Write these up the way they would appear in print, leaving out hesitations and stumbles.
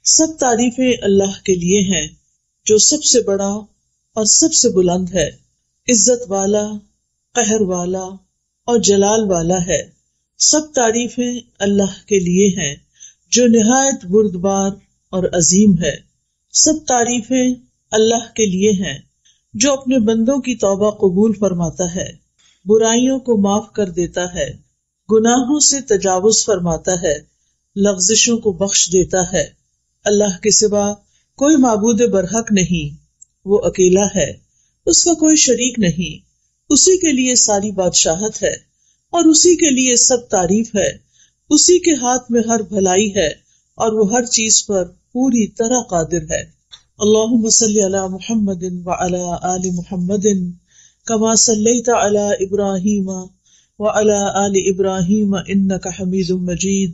سب تعریفیں اللہ کے لیے ہیں جو سب سے بڑا اور سب سے بلند ہے، عزت والا، قہر والا اور جلال والا ہے۔ سب تعریفیں اللہ کے لیے ہیں جو نہایت بردبار اور عظیم ہے۔ سب تعریفیں اللہ کے لیے ہیں جو اپنے بندوں کی توبہ قبول فرماتا ہے، برائیوں کو معاف کر دیتا ہے، گناہوں سے تجاوز فرماتا ہے، لغزشوں کو بخش دیتا ہے۔ اللہ کے سوا کوئی معبود برحق نہیں، وہ اکیلا ہے، اس کا کوئی شریک نہیں، اسی کے لیے ساری بادشاہت ہے اور اسی کے لیے سب تعریف ہے۔ اسی کے ہاتھ میں ہر بھلائی ہے اور وہ ہر چیز پر پوری طرح قادر ہے۔ اللہم صلی علی محمد وعلی آل محمد کما صلیت علی ابراہیم وعلی آل ابراہیم انک حمید مجید۔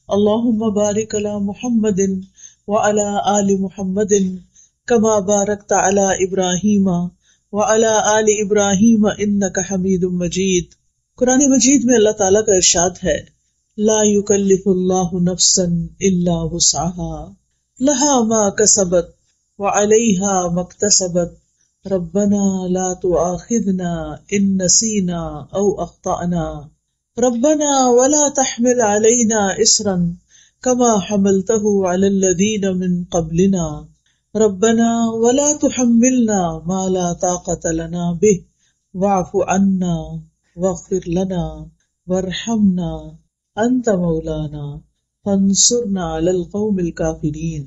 اللہم بارک علی محمد وعلی آل محمد کما بارکت علی ابراہیم وعلی آل ابراہیم انک حمید مجید۔ قرآن مجید میں اللہ تعالیٰ کا ارشاد ہے، لا یکلف اللہ نفسا الا وسعها لها ما کسبت وعلیہا ما اکتسبت ربنا لا تؤاخذنا ان نسینا او اخطأنا ربنا ولا تحمل علینا اصرا کما حملته علی الذین من قبلنا ربنا ولا تحملنا ما لا طاقة لنا به واعف عنا واغفر لنا وارحمنا انت مولانا فانصرنا علی القوم الکافرین۔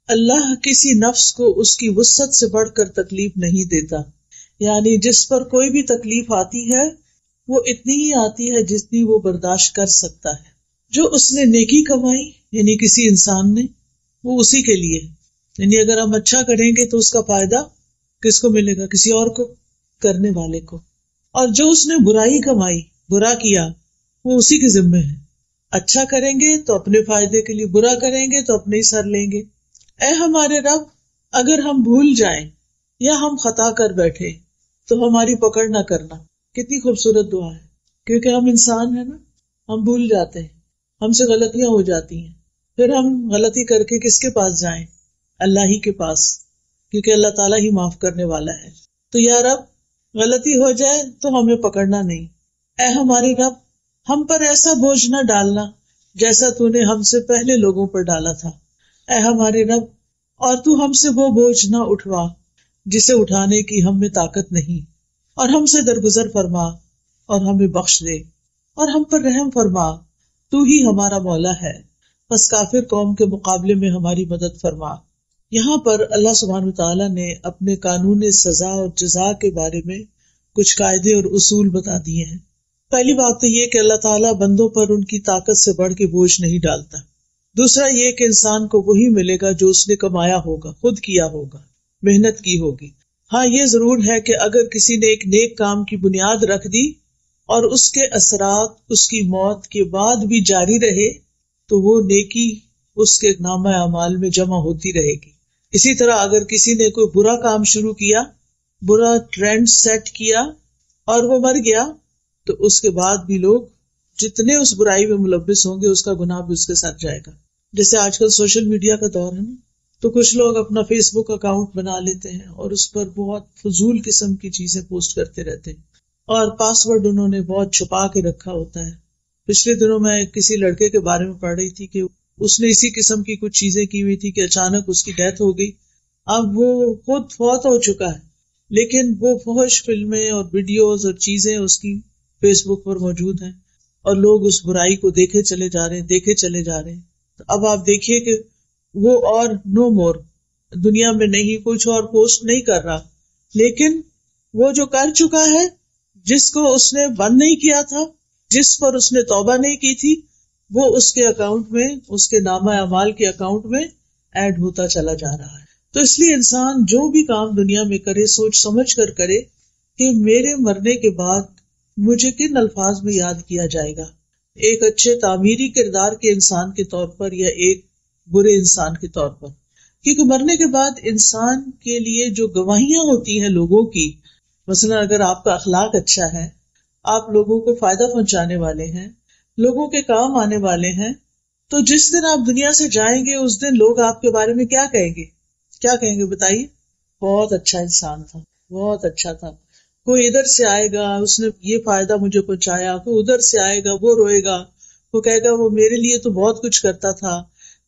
اللہ کسی نفس کو اس کی وسعت سے بڑھ کر تکلیف نہیں دیتا، یعنی جس پر کوئی بھی تکلیف آتی ہے وہ اتنی ہی آتی ہے جتنی وہ برداشت کر سکتا ہے۔ جو اس نے نیکی کمائی یعنی کسی انسان نے، وہ اسی کے لیے، یعنی اگر ہم اچھا کریں گے تو اس کا فائدہ کس کو ملے گا؟ کسی اور کو، کرنے والے کو۔ اور جو اس نے برائی کمائی، برا کیا، وہ اسی کے ذمے ہے۔ اچھا کریں گے تو اپنے فائدے کے لیے، برا کریں گے تو اپنے ہی سر لیں گے۔ اے ہمارے رب، اگر ہم بھول جائیں یا ہم خطا کر بیٹھے تو ہماری پکڑ نہ کرنا۔ کتنی خوبصورت دعا ہے، کیونکہ ہم انسان ہیں نا، ہم بھول جاتے ہیں، ہم سے غلطیاں ہو جاتی ہیں، پھر ہم غلطی کر کے کس کے پاس جائیں؟ اللہ ہی کے پاس، کیونکہ اللہ تعالیٰ ہی معاف کرنے والا ہے۔ تو یا رب، غلطی ہو جائے تو ہمیں پکڑنا نہیں۔ اے ہمارے رب، ہم پر ایسا بوجھ نہ ڈالنا جیسا تو نے ہم سے پہلے لوگوں پر ڈالا تھا۔ اے ہمارے رب، اور تو ہم سے وہ بوجھ نہ اٹھوا جسے اٹھانے کی ہم میں طاقت نہیں، اور ہم سے درگزر فرما اور ہمیں بخش دے اور ہم پر رحم فرما، تو ہی ہمارا مولا ہے، بس کافر قوم کے مقابلے میں ہماری مدد فرما۔ یہاں پر اللہ سبحانہ وتعالیٰ نے اپنے قانون سزا اور جزا کے بارے میں کچھ قاعدے اور اصول بتا دیے ہیں۔ پہلی بات تو یہ کہ اللہ تعالیٰ بندوں پر ان کی طاقت سے بڑھ کے بوجھ نہیں ڈالتا۔ دوسرا یہ کہ انسان کو وہی ملے گا جو اس نے کمایا ہوگا، خود کیا ہوگا، محنت کی ہوگی۔ ہاں یہ ضرور ہے کہ اگر کسی نے ایک نیک کام کی بنیاد رکھ دی اور اس کے اثرات اس کی موت کے بعد بھی جاری رہے تو وہ نیکی اس کے نامہ اعمال میں جمع ہوتی رہے گی۔ اسی طرح اگر کسی نے کوئی برا کام شروع کیا، برا ٹرینڈ سیٹ کیا اور وہ مر گیا تو اس کے بعد بھی لوگ جتنے اس برائی میں ملوث ہوں گے اس کا گناہ بھی اس کے ساتھ جائے گا۔ جیسے آج کل سوشل میڈیا کا دور ہے نا، تو کچھ لوگ اپنا فیس بک اکاؤنٹ بنا لیتے ہیں اور اس پر بہت فضول قسم کی چیزیں پوسٹ کرتے رہتے ہیں، اور پاس ورڈ انہوں نے بہت چھپا کے رکھا ہوتا ہے۔ پچھلے دنوں میں کسی لڑکے کے بارے میں پڑھ رہی تھی کہ اس نے اسی قسم کی کچھ چیزیں کی ہوئی تھی کہ اچانک اس کی ڈیتھ ہو گئی۔ اب وہ خود فوت ہو چکا ہے، لیکن وہ فحش فلمیں اور ویڈیوز اور چیزیں اس کی فیس بک پر موجود ہیں اور لوگ اس برائی کو دیکھے چلے جا رہے ہیں۔ تو اب آپ دیکھیے کہ وہ اور نو مور دنیا میں نہیں، کچھ اور پوسٹ نہیں کر رہا، لیکن وہ جو کر چکا ہے، جس کو اس نے بند نہیں کیا تھا، جس پر اس نے توبہ نہیں کی تھی، وہ اس کے اکاؤنٹ میں، اس کے نامہ اعمال کے اکاؤنٹ میں ایڈ ہوتا چلا جا رہا ہے۔ تو اس لیے انسان جو بھی کام دنیا میں کرے سوچ سمجھ کر کرے کہ میرے مرنے کے بعد مجھے کن الفاظ میں یاد کیا جائے گا، ایک اچھے تعمیری کردار کے انسان کے طور پر یا ایک برے انسان کے طور پر۔ کیونکہ مرنے کے بعد انسان کے لیے جو گواہیاں ہوتی ہیں لوگوں کی، مثلا اگر آپ کا اخلاق اچھا ہے، آپ لوگوں کو فائدہ پہنچانے والے ہیں، لوگوں کے کام آنے والے ہیں، تو جس دن آپ دنیا سے جائیں گے اس دن لوگ آپ کے بارے میں کیا کہیں گے؟ کیا کہیں گے بتائیے؟ بہت اچھا انسان تھا، بہت اچھا تھا. کوئی ادھر سے آئے گا اس نے یہ فائدہ مجھے پہنچایا، کوئی ادھر سے آئے گا وہ روئے گا، وہ کہے گا وہ میرے لیے تو بہت کچھ کرتا تھا،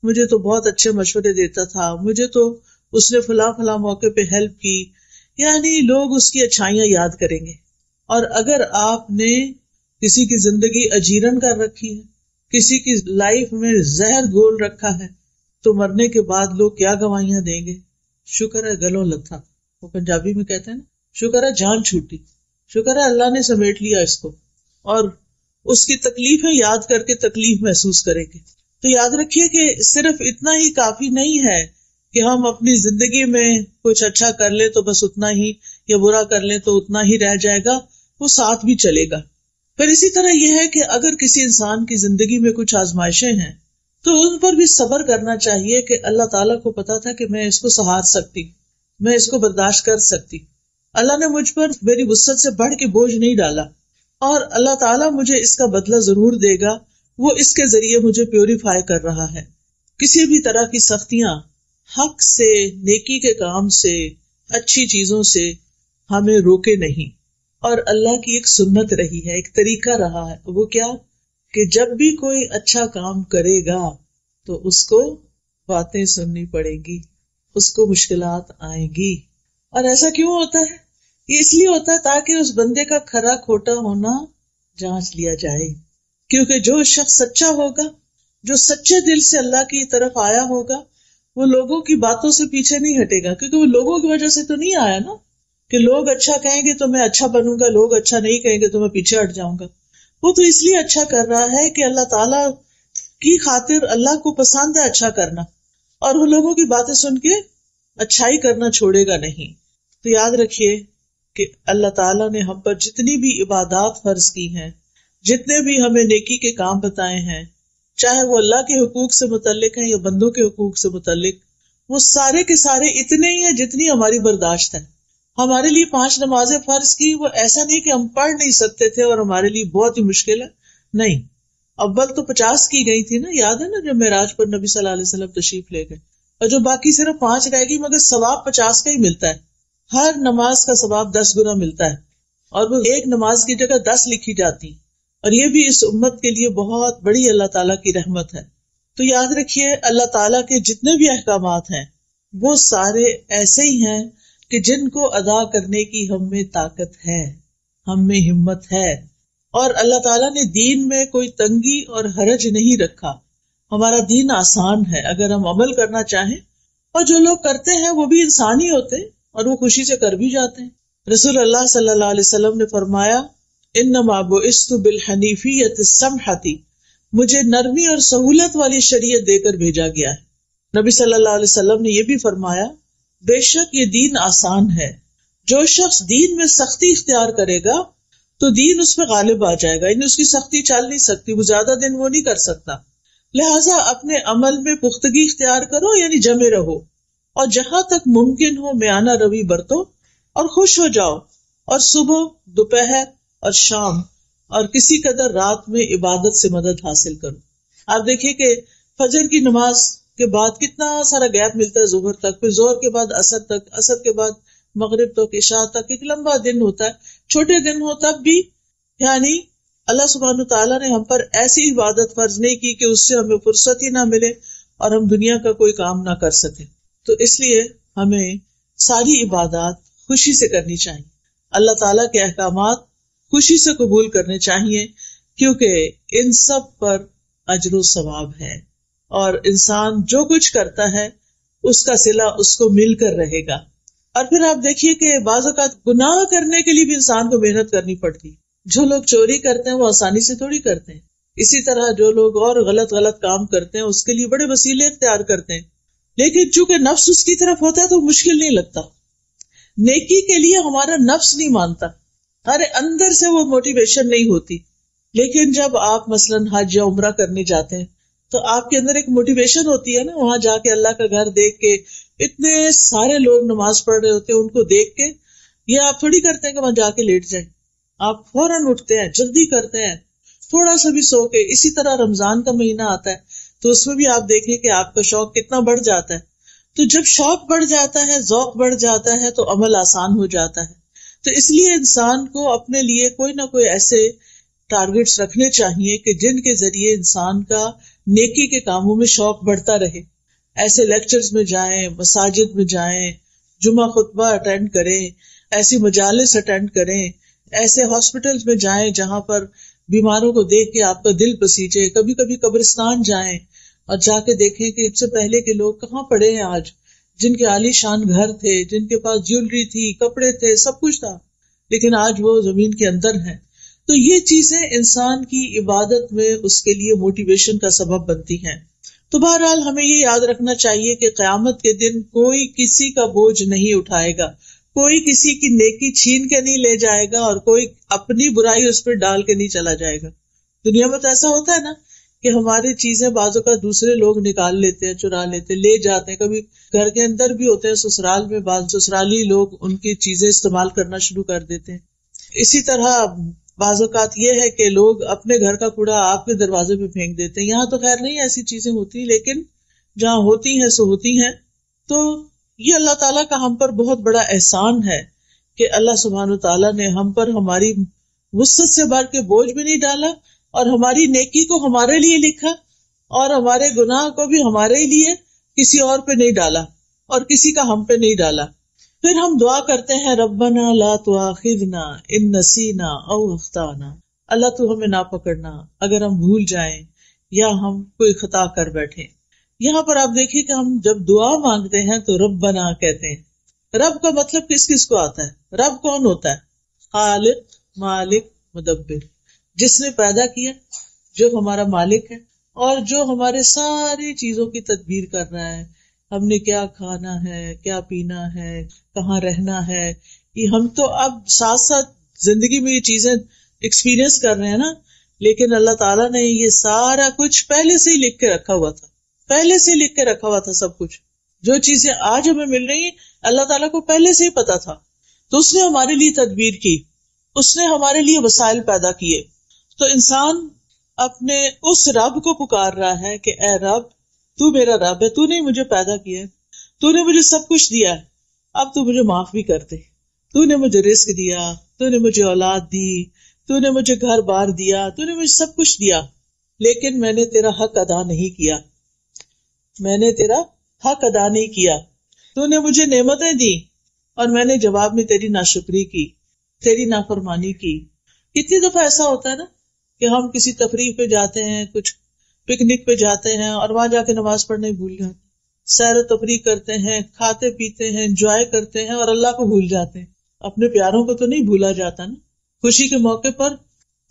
مجھے تو بہت اچھے مشورے دیتا تھا، مجھے تو اس نے فلاں فلاں موقع پہ ہیلپ کی. یعنی لوگ اس کی اچھائیاں یاد کریں گے. اور اگر آپ نے کسی کی زندگی اجیرن کر رکھی ہے، کسی کی لائف میں زہر گھول رکھا ہے، تو مرنے کے بعد لوگ کیا گواہیاں دیں گے؟ شکر ہے گلوں لتھا، وہ پنجابی میں کہتے ہیں نا، شکر ہے جان چھوٹی، شکر ہے اللہ نے سمیٹ لیا اس کو. اور اس کی تکلیفیں یاد کر کے تکلیف محسوس کریں گے. تو یاد رکھیے کہ صرف اتنا ہی کافی نہیں ہے کہ ہم اپنی زندگی میں کچھ اچھا کر لیں تو بس اتنا ہی، یا برا کر لیں تو اتنا ہی رہ جائے گا، وہ ساتھ بھی چلے گا. پھر اسی طرح یہ ہے کہ اگر کسی انسان کی زندگی میں کچھ آزمائشیں ہیں تو ان پر بھی صبر کرنا چاہیے کہ اللہ تعالیٰ کو پتا تھا کہ میں اس کو سہار سکتی، میں اس کو برداشت کر سکتی. اللہ نے مجھ پر میری وسعت سے بڑھ کے بوجھ نہیں ڈالا، اور اللہ تعالیٰ مجھے اس کا بدلہ ضرور دے گا، وہ اس کے ذریعے مجھے پیوریفائی کر رہا ہے. کسی بھی طرح کی سختیاں حق سے، نیکی کے کام سے، اچھی چیزوں سے ہمیں روکے نہیں. اور اللہ کی ایک سنت رہی ہے، ایک طریقہ رہا ہے، وہ کیا کہ جب بھی کوئی اچھا کام کرے گا تو اس کو باتیں سننی پڑے گی، اس کو مشکلات آئیں گی. اور ایسا کیوں ہوتا ہے؟ یہ اس لیے ہوتا ہے تاکہ اس بندے کا کھرا کھوٹا ہونا جانچ لیا جائے. کیونکہ جو شخص سچا ہوگا، جو سچے دل سے اللہ کی طرف آیا ہوگا، وہ لوگوں کی باتوں سے پیچھے نہیں ہٹے گا. کیونکہ وہ لوگوں کی وجہ سے تو نہیں آیا نا کہ لوگ اچھا کہیں گے تو میں اچھا بنوں گا، لوگ اچھا نہیں کہیں گے تو میں پیچھے ہٹ جاؤں گا. وہ تو اس لیے اچھا کر رہا ہے کہ اللہ تعالیٰ کی خاطر اللہ کو پسند ہے اچھا کرنا، اور وہ لوگوں کی باتیں سن کے اچھائی کرنا چھوڑے گا نہیں. تو یاد رکھیے کہ اللہ تعالیٰ نے ہم پر جتنی بھی عبادات فرض کی ہیں، جتنے بھی ہمیں نیکی کے کام بتائے ہیں، چاہے وہ اللہ کے حقوق سے متعلق ہیں یا بندوں کے حقوق سے متعلق، وہ سارے کے سارے اتنے ہی ہیں جتنی ہماری برداشت ہے. ہمارے لیے 5 نمازیں فرض کی، وہ ایسا نہیں کہ ہم پڑھ نہیں سکتے تھے اور ہمارے لیے بہت ہی مشکل ہے، نہیں. اول تو 50 کی گئی تھی نا، یاد ہے نا، جو معراج پر نبی صلی اللہ علیہ وسلم تشریف لے گئے، اور جو باقی صرف 5 رہ گئی، مگر ثواب 50 کا ہی ملتا ہے. ہر نماز کا ثواب 10 گنا ملتا ہے، اور وہ ایک نماز کی جگہ 10 لکھی جاتی. اور یہ بھی اس امت کے لیے بہت بڑی اللہ تعالیٰ کی رحمت ہے. تو یاد رکھیے اللہ تعالیٰ کے جتنے بھی احکامات ہیں وہ سارے ایسے ہی ہیں کہ جن کو ادا کرنے کی ہم میں طاقت ہے، ہم میں ہمت ہے. اور اللہ تعالیٰ نے دین میں کوئی تنگی اور حرج نہیں رکھا. ہمارا دین آسان ہے اگر ہم عمل کرنا چاہیں، اور جو لوگ کرتے ہیں وہ بھی انسان ہی ہوتے ہیں اور وہ خوشی سے کر بھی جاتے ہیں. رسول اللہ صلی اللہ علیہ وسلم نے فرمایا، انما بعثت بالحنیفیۃ السمحۃ، مجھے نرمی اور سہولت والی شریعت دے کر بھیجا گیا ہے. نبی صلی اللہ علیہ وسلم نے یہ بھی فرمایا، بے شک یہ دین آسان ہے، جو شخص دین میں سختی اختیار کرے گا تو دین اس پہ غالب آ جائے گا، یعنی اس کی سختی چل نہیں سکتی، وہ زیادہ دن وہ نہیں کر سکتا. لہٰذا اپنے عمل میں پختگی اختیار کرو، یعنی جمے رہو، اور جہاں تک ممکن ہو میانہ روی برتو، اور خوش ہو جاؤ، اور صبح، دوپہر اور شام اور کسی قدر رات میں عبادت سے مدد حاصل کرو. آپ دیکھیے کہ فجر کی نماز کے بعد کتنا سارا گیپ ملتا ہے ظہر تک، پھر ظہر کے بعد عصر تک، عصر کے بعد مغرب تک، عشاء تک. ایک لمبا دن ہوتا ہے، چھوٹے دن ہو تب بھی. یعنی اللہ سبحانہ تعالیٰ نے ہم پر ایسی عبادت فرض نہیں کی کہ اس سے ہمیں فرصت ہی نہ ملے اور ہم دنیا کا کوئی کام نہ کر سکیں. تو اس لیے ہمیں ساری عبادات خوشی سے کرنی چاہیے، اللہ تعالیٰ کے احکامات خوشی سے قبول کرنے چاہیے، کیونکہ ان سب پر اجر و ثواب ہے، اور انسان جو کچھ کرتا ہے اس کا صلہ اس کو مل کر رہے گا. اور پھر آپ دیکھیے کہ بعض اوقات گناہ کرنے کے لیے بھی انسان کو محنت کرنی پڑتی. جو لوگ چوری کرتے ہیں وہ آسانی سے تھوڑی کرتے ہیں، اسی طرح جو لوگ اور غلط کام کرتے ہیں اس کے لیے بڑے وسیلے اختیار کرتے ہیں، لیکن چونکہ نفس اس کی طرف ہوتا ہے تو مشکل نہیں لگتا. نیکی کے لیے ہمارا نفس نہیں مانتا، ارے اندر سے وہ موٹیویشن نہیں ہوتی. لیکن جب آپ مثلاً حج یا عمرہ کرنے جاتے ہیں تو آپ کے اندر ایک موٹیویشن ہوتی ہے نا، وہاں جا کے اللہ کا گھر دیکھ کے اتنے سارے لوگ نماز پڑھ رہے ہوتے ہیں، ان کو دیکھ کے یہ آپ تھوڑی کرتے ہیں کہ وہاں جا کے لیٹ جائیں، آپ فوراً اٹھتے ہیں، جلدی کرتے ہیں، تھوڑا سا بھی سو کے. اسی طرح رمضان کا مہینہ آتا ہے تو اس میں بھی آپ دیکھیں کہ آپ کا شوق کتنا بڑھ جاتا ہے. تو جب شوق بڑھ جاتا ہے، ذوق بڑھ جاتا ہے، تو عمل آسان ہو جاتا ہے. تو اس لیے انسان کو اپنے لیے کوئی نہ کوئی ایسے ٹارگیٹس رکھنے چاہیے کہ جن کے ذریعے انسان کا نیکی کے کاموں میں شوق بڑھتا رہے. ایسے لیکچرز میں جائیں، مساجد میں جائیں، جمعہ خطبہ اٹینڈ کریں، ایسی مجالس اٹینڈ کریں، ایسے ہاسپٹلز میں جائیں جہاں پر بیماروں کو دیکھ کے آپ کا دل پسیجے. کبھی کبھی قبرستان جائیں اور جا کے دیکھیں کہ اس سے پہلے کے لوگ کہاں پڑے ہیں آج، جن کے عالی شان گھر تھے، جن کے پاس جیولری تھی، کپڑے تھے، سب کچھ تھا، لیکن آج وہ زمین کے اندر ہیں. تو یہ چیزیں انسان کی عبادت میں اس کے لیے موٹیویشن کا سبب بنتی ہیں. تو بہرحال ہمیں یہ یاد رکھنا چاہیے کہ قیامت کے دن کوئی کسی کا بوجھ نہیں اٹھائے گا، کوئی کسی کی نیکی چھین کے نہیں لے جائے گا، اور کوئی اپنی برائی اس پہ ڈال کے نہیں چلا جائے گا. دنیا میں تو ایسا ہوتا ہے نا کہ ہماری چیزیں بعضوں کا دوسرے لوگ نکال لیتے ہیں، چرا لیتے ہیں، لے جاتے ہیں. کبھی گھر کے اندر بھی ہوتے ہیں، سسرال میں بعض سسرالی لوگ ان کی چیزیں استعمال کرنا شروع کر دیتے ہیں. اسی طرح بعض اوقات یہ ہے کہ لوگ اپنے گھر کا کوڑا آپ کے دروازے پہ پھینک دیتے ہیں. یہاں تو خیر نہیں ایسی چیزیں ہوتی، لیکن جہاں ہوتی ہیں سو ہوتی ہیں. تو یہ اللہ تعالیٰ کا ہم پر بہت بڑا احسان ہے کہ اللہ سبحانہ وتعالیٰ نے ہم پر ہماری وسعت سے بڑھ کے بوجھ بھی نہیں ڈالا، اور ہماری نیکی کو ہمارے لیے لکھا، اور ہمارے گناہ کو بھی ہمارے لیے، کسی اور پہ نہیں ڈالا، اور کسی کا ہم پہ نہیں ڈالا. پھر ہم دعا کرتے ہیں ربنا لا تؤاخذنا ان نسینا او اخطانا، اللہ تو ہمیں نہ پکڑنا اگر ہم بھول جائیں یا ہم کوئی خطا کر بیٹھے. یہاں پر آپ دیکھیے کہ ہم جب دعا مانگتے ہیں تو ربنا کہتے ہیں. رب کا مطلب کس کس کو آتا ہے؟ رب کون ہوتا ہے؟ خالق، مالک، مدبر، جس نے پیدا کیا، جو ہمارا مالک ہے، اور جو ہمارے ساری چیزوں کی تدبیر کر رہا ہے. ہم نے کیا کھانا ہے، کیا پینا ہے، کہاں رہنا ہے، یہ ہم تو اب ساتھ ساتھ زندگی میں یہ چیزیں ایکسپیرئنس کر رہے ہیں نا، لیکن اللہ تعالیٰ نے یہ سارا کچھ پہلے سے ہی لکھ کے رکھا ہوا تھا. پہلے سے لکھ کے رکھا ہوا تھا سب کچھ. جو چیزیں آج ہمیں مل رہی ہیں اللہ تعالیٰ کو پہلے سے ہی پتا تھا. تو اس نے ہمارے لیے تدبیر کی، اس نے ہمارے لیے وسائل پیدا کیے. تو انسان اپنے اس رب کو پکار رہا ہے کہ اے رب، تو میرا رب ہے، تو نے مجھے پیدا کیا ہے، تو نے مجھے سب کچھ دیا ہے، اب تو مجھے معاف بھی کر دے. تو نے مجھے رزق دیا، تو نے مجھے اولاد دی، تو نے مجھے گھر بار دیا، تو نے مجھے سب کچھ دیا، لیکن میں نے تیرا حق ادا نہیں کیا. میں نے تیرا حق ادا نہیں کیا. تو نے مجھے نعمتیں دی اور میں نے جواب میں تیری ناشکری کی، تیری نافرمانی کی. کتنی دفعہ ایسا ہوتا ہے نا کہ ہم کسی تفریح پہ جاتے ہیں، کچھ پکنک پہ جاتے ہیں، اور وہاں جا کے نماز پڑھنا ہی بھول جاتے ہیں، سیر و تفریح کرتے ہیں، کھاتے پیتے ہیں، انجوائے کرتے ہیں، اور اللہ کو بھول جاتے ہیں. اپنے پیاروں کو تو نہیں بھولا جاتا نا. خوشی کے موقع پر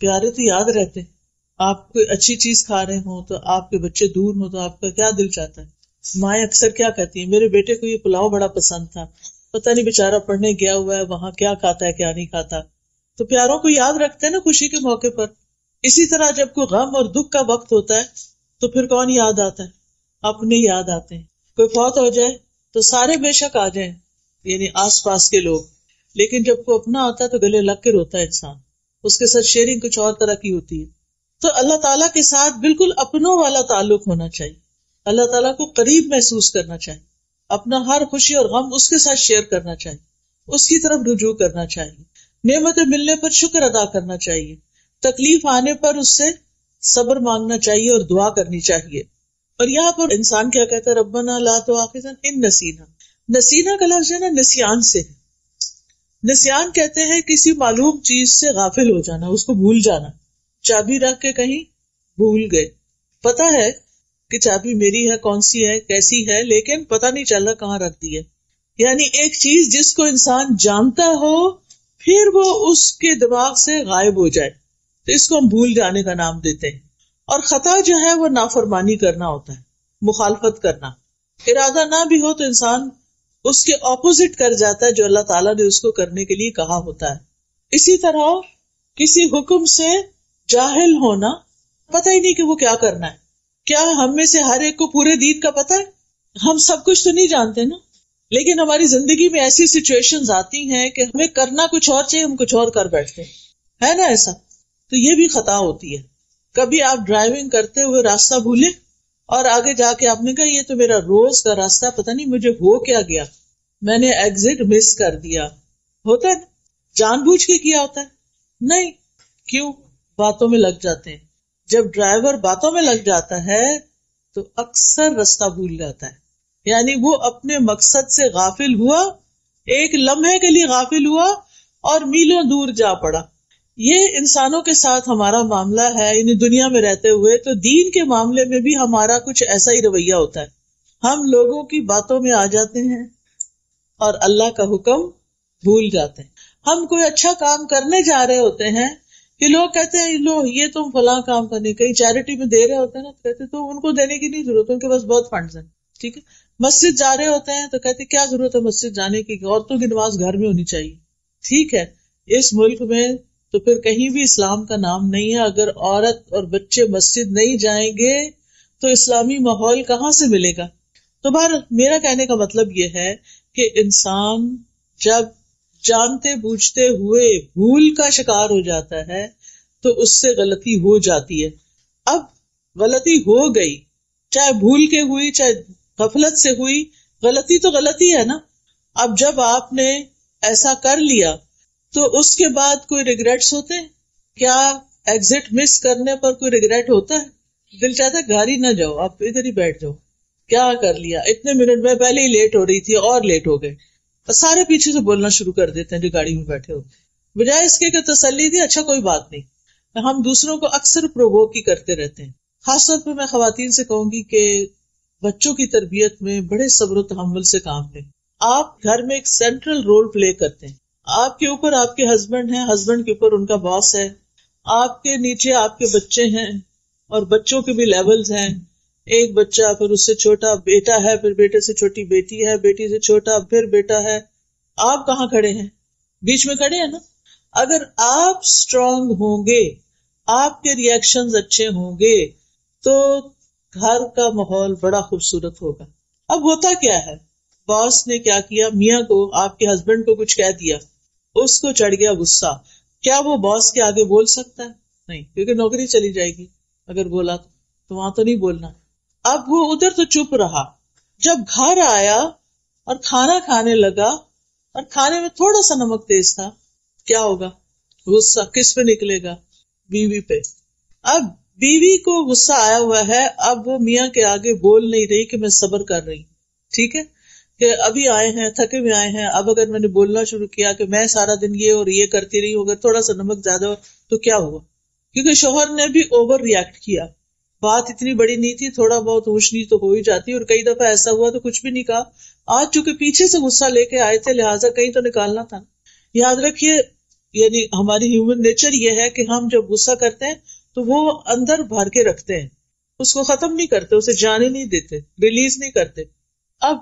پیارے تو یاد رہتے ہیں. آپ کوئی اچھی چیز کھا رہے ہوں تو آپ کے بچے دور ہوں تو آپ کا کیا دل چاہتا ہے. مائیں اکثر کیا کہتی ہیں، میرے بیٹے کو یہ پلاؤ بڑا پسند تھا، پتہ نہیں بیچارہ پڑھنے گیا ہوا ہے وہاں کیا کھاتا ہے کیا نہیں کھاتا. تو پیاروں کو یاد رکھتے ہیں نا خوشی کے موقع پر. اسی طرح جب کوئی غم اور دکھ کا وقت ہوتا ہے تو پھر کون یاد آتا ہے؟ اپنے یاد آتے ہیں. کوئی فوت ہو جائے تو سارے بے شک آ جائیں، یعنی آس پاس کے لوگ، لیکن جب کوئی اپنا آتا ہے تو گلے لگ کے روتا ہے انسان. اس کے ساتھ شیئرنگ کچھ اور طرح کی ہوتی ہے. تو اللہ تعالیٰ کے ساتھ بالکل اپنوں والا تعلق ہونا چاہیے. اللہ تعالیٰ کو قریب محسوس کرنا چاہیے. اپنا ہر خوشی اور غم اس کے ساتھ شیئر کرنا چاہیے، اس کی طرف رجوع کرنا چاہیے. نعمتیں ملنے پر شکر ادا کرنا چاہیے. تکلیف آنے پر اس سے صبر مانگنا چاہیے اور دعا کرنی چاہیے. اور یہاں پر انسان کیا کہتا ہے؟ ربنا لا تؤاخذنا ان نسینا. نسینا کا لفظ ہے نا نسیان سے. نسیان کہتے ہیں کسی معلوم چیز سے غافل ہو جانا، اس کو بھول جانا. چابی رکھ کے کہیں بھول گئے، پتا ہے کہ چابی میری ہے، کون سی ہے، کیسی ہے، لیکن پتہ نہیں چل رہا کہاں رکھ دی ہے. یعنی ایک چیز جس کو انسان جانتا ہو پھر وہ اس کے دماغ سے غائب ہو جائے تو اس کو ہم بھول جانے کا نام دیتے ہیں. اور خطا جو ہے وہ نافرمانی کرنا ہوتا ہے، مخالفت کرنا. ارادہ نہ بھی ہو تو انسان اس کے اپوزٹ کر جاتا ہے جو اللہ تعالیٰ نے اس کو کرنے کے لیے کہا ہوتا ہے. اسی طرح کسی حکم سے جاہل ہونا، پتہ ہی نہیں کہ وہ کیا کرنا ہے. کیا ہم میں سے ہر ایک کو پورے دین کا پتہ ہے؟ ہم سب کچھ تو نہیں جانتے نا، لیکن ہماری زندگی میں ایسی سچویشنز آتی ہیں کہ ہمیں کرنا کچھ اور چاہیے، ہم کچھ اور کر بیٹھتے ہیں، ہے نا ایسا؟ تو یہ بھی خطا ہوتی ہے. کبھی آپ ڈرائیونگ کرتے ہوئے راستہ بھولے اور آگے جا کے آپ نے کہا یہ تو میرا روز کا راستہ، پتہ نہیں مجھے ہو کیا گیا، میں نے ایگزٹ مس کر دیا. ہوتا ہے نا، جان بوجھ کے کیا ہوتا ہے نہیں. کیوں؟ باتوں میں لگ جاتے ہیں. جب ڈرائیور باتوں میں لگ جاتا ہے تو اکثر رستہ بھول جاتا ہے، یعنی وہ اپنے مقصد سے غافل ہوا، ایک لمحے کے لیے غافل ہوا اور میلوں دور جا پڑا. یہ انسانوں کے ساتھ ہمارا معاملہ ہے، یعنی دنیا میں رہتے ہوئے. تو دین کے معاملے میں بھی ہمارا کچھ ایسا ہی رویہ ہوتا ہے. ہم لوگوں کی باتوں میں آ جاتے ہیں اور اللہ کا حکم بھول جاتے ہیں. ہم کوئی اچھا کام کرنے جا رہے ہوتے ہیں کہ لوگ کہتے ہیں لو یہ تم فلاں کام کرنے، کہیں چیریٹی میں دے رہے ہوتے ہیں نا، تو کہتے تو ان کو دینے کی نہیں ضرورت، ان کے پاس بہت فنڈز ہیں. ٹھیک ہے، مسجد جا رہے ہوتے ہیں تو کہتے کیا ضرورت ہے مسجد جانے کی، عورتوں کی نماز گھر میں ہونی چاہیے. ٹھیک ہے، اس ملک میں تو پھر کہیں بھی اسلام کا نام نہیں ہے. اگر عورت اور بچے مسجد نہیں جائیں گے تو اسلامی ماحول کہاں سے ملے گا؟ تو بہر میرا کہنے کا مطلب یہ ہے کہ انسان جب جانتے بوجھتے ہوئے بھول کا شکار ہو جاتا ہے تو اس سے غلطی ہو جاتی ہے. اب غلطی ہو گئی، چاہے بھول کے ہوئی چاہے غفلت سے ہوئی، غلطی تو غلطی ہے نا. اب جب آپ نے ایسا کر لیا تو اس کے بعد کوئی ریگریٹس ہوتے ہیں کیا؟ ایگزٹ مس کرنے پر کوئی ریگریٹ ہوتا ہے؟ دل چاہتا ہے گھر ہی نہ جاؤ، آپ ادھر ہی بیٹھ جاؤ. کیا کر لیا، اتنے منٹ میں پہلے ہی لیٹ ہو رہی تھی اور لیٹ ہو گئے. سارے پیچھے سے بولنا شروع کر دیتے ہیں جو گاڑی میں بیٹھے ہوتے ہیں، بجائے اس کے کہ تسلی دی اچھا کوئی بات نہیں. ہم دوسروں کو اکثر پرووک ہی کرتے رہتے ہیں. خاص طور پہ میں خواتین سے کہوں گی کہ بچوں کی تربیت میں بڑے صبر و تحمل سے کام لیں. آپ گھر میں ایک سینٹرل رول پلے کرتے ہیں. آپ کے اوپر آپ کے ہسبینڈ ہیں، ہسبینڈ کے اوپر ان کا باس ہے، آپ کے نیچے آپ کے بچے ہیں اور بچوں کے بھی لیولز ہیں. ایک بچہ، پھر اس سے چھوٹا بیٹا ہے، پھر بیٹے سے چھوٹی بیٹی ہے، بیٹی سے چھوٹا پھر بیٹا ہے. آپ کہاں کھڑے ہیں؟ بیچ میں کھڑے ہیں نا. اگر آپ اسٹرانگ ہوں گے، آپ کے ری ایکشنز اچھے ہوں گے تو گھر کا ماحول بڑا خوبصورت ہوگا. اب ہوتا کیا ہے، باس نے کیا کیا، میاں کو، آپ کے ہسبینڈ کو کچھ کہہ دیا، اس کو چڑھ گیا غصہ. کیا وہ باس کے آگے بول سکتا ہے؟ نہیں، کیونکہ نوکری چلی جائے گی اگر بولا تو وہاں تو نہیں بولنا. اب وہ ادھر تو چپ رہا، جب گھر آیا اور کھانا کھانے لگا اور کھانے میں تھوڑا سا نمک تیز تھا، کیا ہوگا؟ غصہ کس پہ نکلے گا؟ بیوی پہ. اب بیوی کو غصہ آیا ہوا ہے، اب وہ میاں کے آگے بول نہیں رہی کہ میں صبر کر رہی. ٹھیک ہے کہ ابھی آئے ہیں، تھکے ہوئے آئے ہیں، اب اگر میں نے بولنا شروع کیا کہ میں سارا دن یہ اور یہ کرتی رہی ہوں، اگر تھوڑا سا نمک زیادہ ہو تو کیا ہوا؟ کیونکہ شوہر نے بھی اوور ریئیکٹ کیا. بات اتنی بڑی نہیں تھی، تھوڑا بہت اونچ نیچ تو ہو ہی جاتی، اور کئی دفعہ ایسا ہوا تو کچھ بھی نہیں کہا. آج چونکہ پیچھے سے غصہ لے کے آئے تھے لہٰذا کہیں تو نکالنا تھا. یاد رکھیے، یعنی ہماری ہیومن نیچر یہ ہے کہ ہم جب غصہ کرتے ہیں تو وہ اندر بھر کے رکھتے ہیں، اس کو ختم نہیں کرتے، اسے جانے نہیں دیتے، ریلیز نہیں کرتے. اب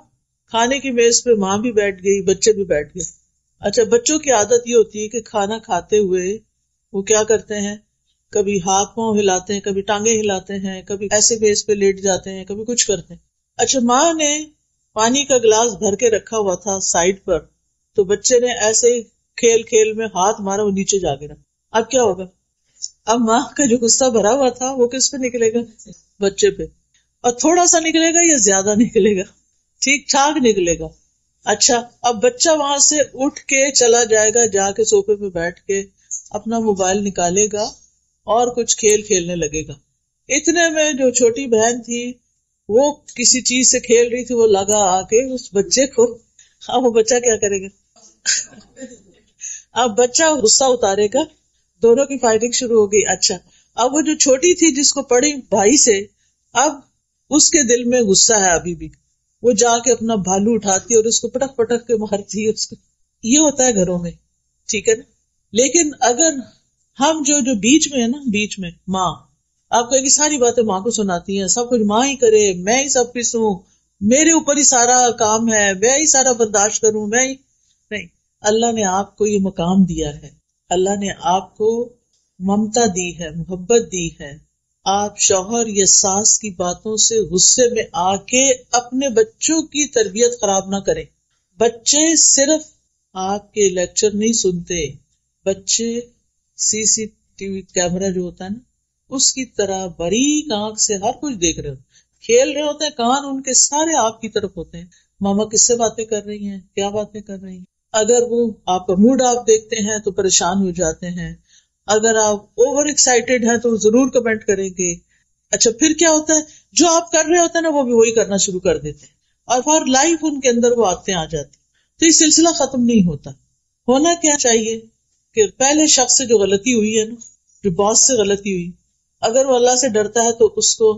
کھانے کی میز پہ ماں بھی بیٹھ گئی، بچے بھی بیٹھ گئے. اچھا، بچوں کی عادت یہ ہوتی ہے کہ کھانا کھاتے ہوئے وہ کیا کرتے ہیں، کبھی ہاتھ پاؤں ہلاتے ہیں، کبھی ٹانگیں ہلاتے ہیں، کبھی ایسے بیس پہ لیٹ جاتے ہیں، کبھی کچھ کرتے ہیں. اچھا، ماں نے پانی کا گلاس بھر کے رکھا ہوا تھا سائڈ پر، تو بچے نے ایسے ہی کھیل کھیل میں ہاتھ مارا، وہ نیچے جا گرا. اب کیا ہوگا؟ اب ماں کا جو غصہ بھرا ہوا تھا وہ کس پہ نکلے گا؟ بچے پہ. اور تھوڑا سا نکلے گا یا زیادہ نکلے گا؟ ٹھیک ٹھاک نکلے گا. اچھا، اب بچہ وہاں سے اٹھ کے چلا جائے گا، جا کے صوفے پہ بیٹھ کے اپنا موبائل نکالے گا اور کچھ کھیل کھیلنے لگے گا. اتنے میں جو چھوٹی بہن تھی وہ کسی چیز سے کھیل رہی تھی، وہ لگا آ کے اس بچے کو. اب وہ بچہ کیا کرے گا؟ اب بچہ غصہ اتارے گا، دونوں کی فائٹنگ شروع ہو گئی. اچھا، اب وہ جو چھوٹی تھی جس کو پڑی بھائی سے، اب اس کے دل میں غصہ ہے ابھی بھی، وہ جا کے اپنا بھالو اٹھاتی ہے اور اس کو پٹک پٹک کے مارتی ہے اس کو. یہ ہوتا ہے گھروں میں، ٹھیک ہے نا. لیکن اگر ہم جو بیچ میں ہے نا، بیچ میں ماں، آپ کہیں گے ساری باتیں ماں کو سناتی ہیں، سب کچھ ماں ہی کرے، میں ہی سب پیسوں، میرے اوپر ہی سارا کام ہے، میں ہی سارا برداشت کروں، میں ہی. نہیں، اللہ نے آپ کو یہ مقام دیا ہے، اللہ نے آپ کو ممتا دی ہے، محبت دی ہے. آپ شوہر یا ساس کی باتوں سے غصے میں آ کے اپنے بچوں کی تربیت خراب نہ کریں. بچے صرف آپ کے لیکچر نہیں سنتے، بچے سی سی ٹی وی کیمرہ جو ہوتا ہے نا، اس کی طرح باریک آنکھ سے ہر کچھ دیکھ رہے ہو. کھیل رہے ہوتے ہیں، کان ان کے سارے آپ کی طرف ہوتے ہیں، ماما کس سے باتیں کر رہی ہیں، کیا باتیں کر رہی ہیں. اگر وہ آپ کا موڈ آپ دیکھتے ہیں تو پریشان ہو جاتے ہیں، اگر آپ اوور ایکسائٹیڈ ہیں تو وہ ضرور کمنٹ کریں گے. اچھا پھر کیا ہوتا ہے، جو آپ کر رہے ہوتے ہیں نا وہ بھی وہی کرنا شروع کر دیتے ہیں، اور فار لائف ان کے اندر وہ عادتیں آ جاتی. تو یہ سلسلہ ختم نہیں ہوتا. ہونا کیا چاہیے کہ پہلے شخص سے جو غلطی ہوئی ہے نا، جو باس سے غلطی ہوئی، اگر وہ اللہ سے ڈرتا ہے تو اس کو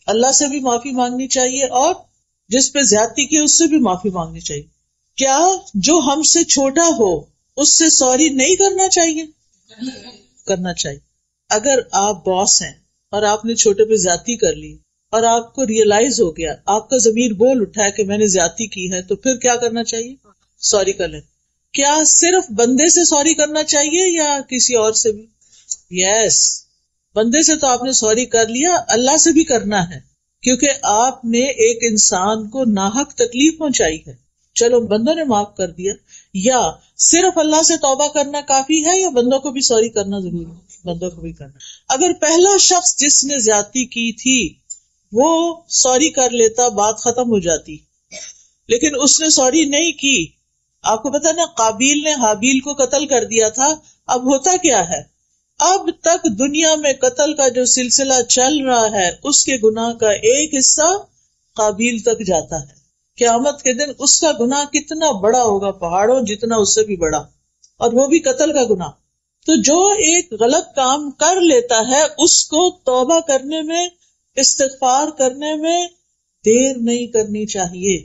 اللہ سے بھی معافی مانگنی چاہیے، اور جس پہ زیادتی کی اس سے بھی معافی مانگنی چاہیے. کیا جو ہم سے چھوٹا ہو اس سے سوری نہیں کرنا چاہیے؟ کرنا چاہیے. اگر آپ باس ہیں اور آپ نے چھوٹے پہ زیادتی کر لی اور آپ کو ریئلائز ہو گیا، آپ کا ضمیر بول اٹھا ہے کہ میں نے زیادتی کی ہے، تو پھر کیا کرنا چاہیے؟ سوری کر لیں. کیا صرف بندے سے سوری کرنا چاہیے یا کسی اور سے بھی؟ یس، بندے سے تو آپ نے سوری کر لیا، اللہ سے بھی کرنا ہے، کیونکہ آپ نے ایک انسان کو ناحق تکلیف پہنچائی ہے. چلو بندوں نے معاف کر دیا، یا صرف اللہ سے توبہ کرنا کافی ہے یا بندوں کو بھی سوری کرنا ضروری ہے؟ بندوں کو بھی کرنا. اگر پہلا شخص جس نے زیادتی کی تھی وہ سوری کر لیتا بات ختم ہو جاتی، لیکن اس نے سوری نہیں کی. آپ کو پتا نا قابیل نے حابیل کو قتل کر دیا تھا. اب ہوتا کیا ہے، اب تک دنیا میں قتل کا جو سلسلہ چل رہا ہے اس کے گناہ کا ایک حصہ قابیل تک جاتا ہے. قیامت کے دن اس کا گناہ کتنا بڑا ہوگا، پہاڑوں جتنا، اس سے بھی بڑا، اور وہ بھی قتل کا گناہ. تو جو ایک غلط کام کر لیتا ہے اس کو توبہ کرنے میں، استغفار کرنے میں دیر نہیں کرنی چاہیے.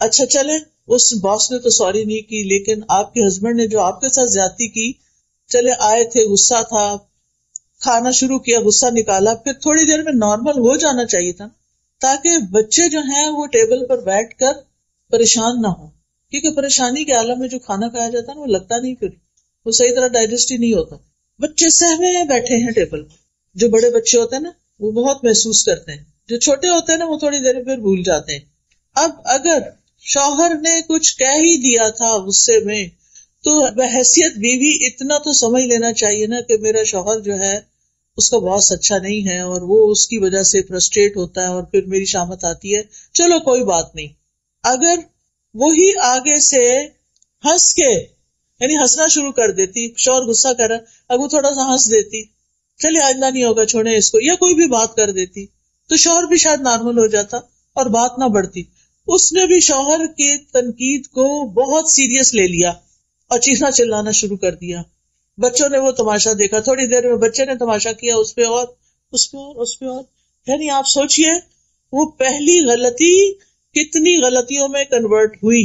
اچھا چلے اس باس نے تو سوری نہیں کی، لیکن آپ کے ہسبینڈ نے جو آپ کے ساتھ زیادتی کی، چلے آئے تھے، غصہ تھا، کھانا شروع کیا، غصہ نکالا، پھر تھوڑی دیر میں نارمل ہو جانا چاہیے تھا، تاکہ بچے جو ہیں وہ ٹیبل پر بیٹھ کر پریشان نہ ہو. کیونکہ پریشانی کے عالم میں جو کھانا کھایا جاتا ہے وہ لگتا نہیں، پھر وہ صحیح طرح ڈائجسٹ ہی نہیں ہوتا. بچے سہمے بیٹھے ہیں ٹیبل پر. جو بڑے بچے ہوتے ہیں نا وہ بہت محسوس کرتے ہیں، جو چھوٹے ہوتے ہیں نا وہ تھوڑی دیر میں پھر بھول جاتے ہیں. اب اگر شوہر نے کچھ کہہ ہی دیا تھا غصے میں، تو بحیثیت بیوی اتنا تو سمجھ لینا چاہیے نا کہ میرا شوہر جو ہے اس کا باس اچھا نہیں ہے اور وہ اس کی وجہ سے فرسٹریٹ ہوتا ہے اور پھر میری شامت آتی ہے، چلو کوئی بات نہیں. اگر وہی آگے سے ہنس کے، یعنی ہنسنا شروع کر دیتی، شوہر غصہ کر رہا، اب وہ تھوڑا سا ہنس دیتی، چلے آئندہ نہیں ہوگا چھوڑیں اس کو، یا کوئی بھی بات کر دیتی، تو شوہر بھی شاید نارمل ہو جاتا اور بات نہ بڑھتی. اس نے بھی شوہر کی تنقید کو بہت سیریس لے لیا اور چیخنا چلانا شروع کر دیا. بچوں نے وہ تماشا دیکھا، تھوڑی دیر میں بچے نے تماشا کیا، اس پہ اور اس پہ اور اس پہ اور. یعنی آپ سوچئے وہ پہلی غلطی کتنی غلطیوں میں کنورٹ ہوئی.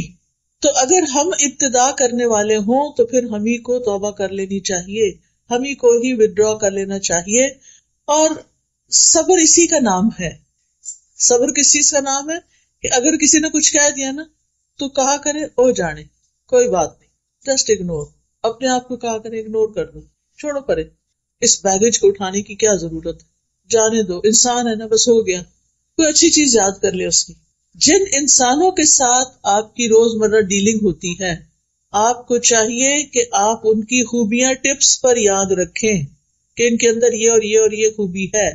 تو اگر ہم ابتدا کرنے والے ہوں تو پھر ہم ہی کو توبہ کر لینی چاہیے، ہم ہی کو ہی ودرا کر لینا چاہیے. اور صبر اسی کا نام ہے. صبر کس چیز کا نام ہے کہ اگر کسی نے کچھ کہہ دیا نا تو کہا کرے او جانے، کوئی بات نہیں، جسٹ اگنور. اپنے آپ کو کہا کرے اگنور کر دو، چھوڑو پرے، اس بیگیج کو اٹھانے کی کیا ضرورت ہے، جانے دو، انسان ہے نا، بس ہو گیا. کوئی اچھی چیز یاد کر لے اس کی. جن انسانوں کے ساتھ آپ کی روزمرہ ڈیلنگ ہوتی ہے، آپ کو چاہیے کہ آپ ان کی خوبیاں ٹپس پر یاد رکھیں کہ ان کے اندر یہ اور یہ اور یہ خوبی ہے،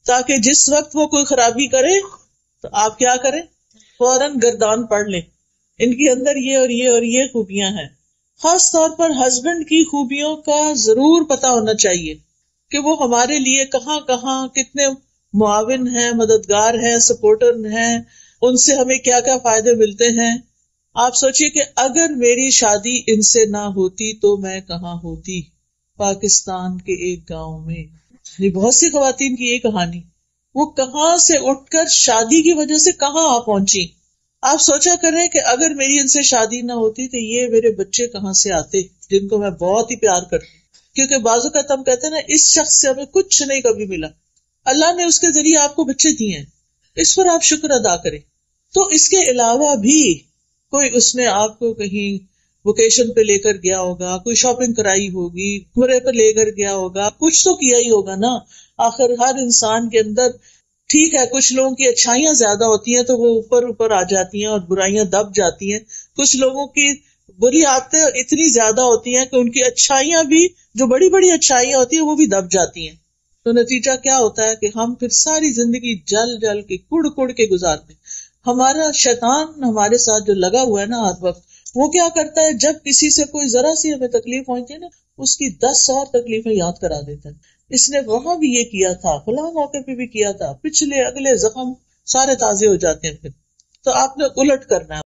تاکہ جس وقت وہ کوئی خرابی کرے تو آپ کیا کریں، فوراً گردان پڑھ لیں، ان کے اندر یہ اور یہ اور یہ خوبیاں ہیں. خاص طور پر ہسبینڈ کی خوبیوں کا ضرور پتا ہونا چاہیے کہ وہ ہمارے لیے کہاں کہاں کتنے معاون ہیں، مددگار ہیں، سپورٹر ہیں، ان سے ہمیں کیا کیا فائدے ملتے ہیں. آپ سوچئے کہ اگر میری شادی ان سے نہ ہوتی تو میں کہاں ہوتی، پاکستان کے ایک گاؤں میں. یہ بہت سی خواتین کی یہ کہانی، وہ کہاں سے اٹھ کر شادی کی وجہ سے کہاں آ پہنچی. آپ سوچا کریں کہ اگر میری ان سے شادی نہ ہوتی تو یہ میرے بچے کہاں سے آتے، جن کو میں بہت ہی پیار کرتی. کیونکہ بعض اوقات ہم کہتے ہیں نا اس شخص سے ہمیں کچھ نہیں کبھی ملا، اللہ نے اس کے ذریعے آپ کو بچے دیے ہیں، اس پر آپ شکر ادا کریں. تو اس کے علاوہ بھی کوئی اس نے آپ کو کہیں ویکیشن پہ لے کر گیا ہوگا، کوئی شاپنگ کرائی ہوگی، گھوڑے پہ لے کر گیا ہوگا، کچھ تو کیا ہی ہوگا نا. آخر ہر انسان کے اندر، ٹھیک ہے کچھ لوگوں کی اچھائیاں زیادہ ہوتی ہیں تو وہ اوپر آ جاتی ہیں اور برائیاں دب جاتی ہیں. کچھ لوگوں کی بری عادتیں اتنی زیادہ ہوتی ہیں کہ ان کی اچھائیاں بھی، جو بڑی بڑی اچھائیاں ہوتی ہیں وہ بھی دب جاتی ہیں. تو نتیجہ کیا ہوتا ہے کہ ہم پھر ساری زندگی جل جل کے کڑ کڑ کے گزارتے ہیں. ہمارا شیطان ہمارے ساتھ جو لگا ہوا ہے نا ہر وقت، وہ کیا کرتا ہے، جب کسی سے کوئی ذرا سی ہمیں تکلیف پہنچتی ہے نا، اس کی 10 اور تکلیفیں یاد کرا دیتا ہے. اس نے وہاں بھی یہ کیا تھا، فلاں موقع پہ بھی کیا تھا، پچھلے اگلے زخم سارے تازے ہو جاتے ہیں پھر. تو آپ نے الٹ کرنا ہے.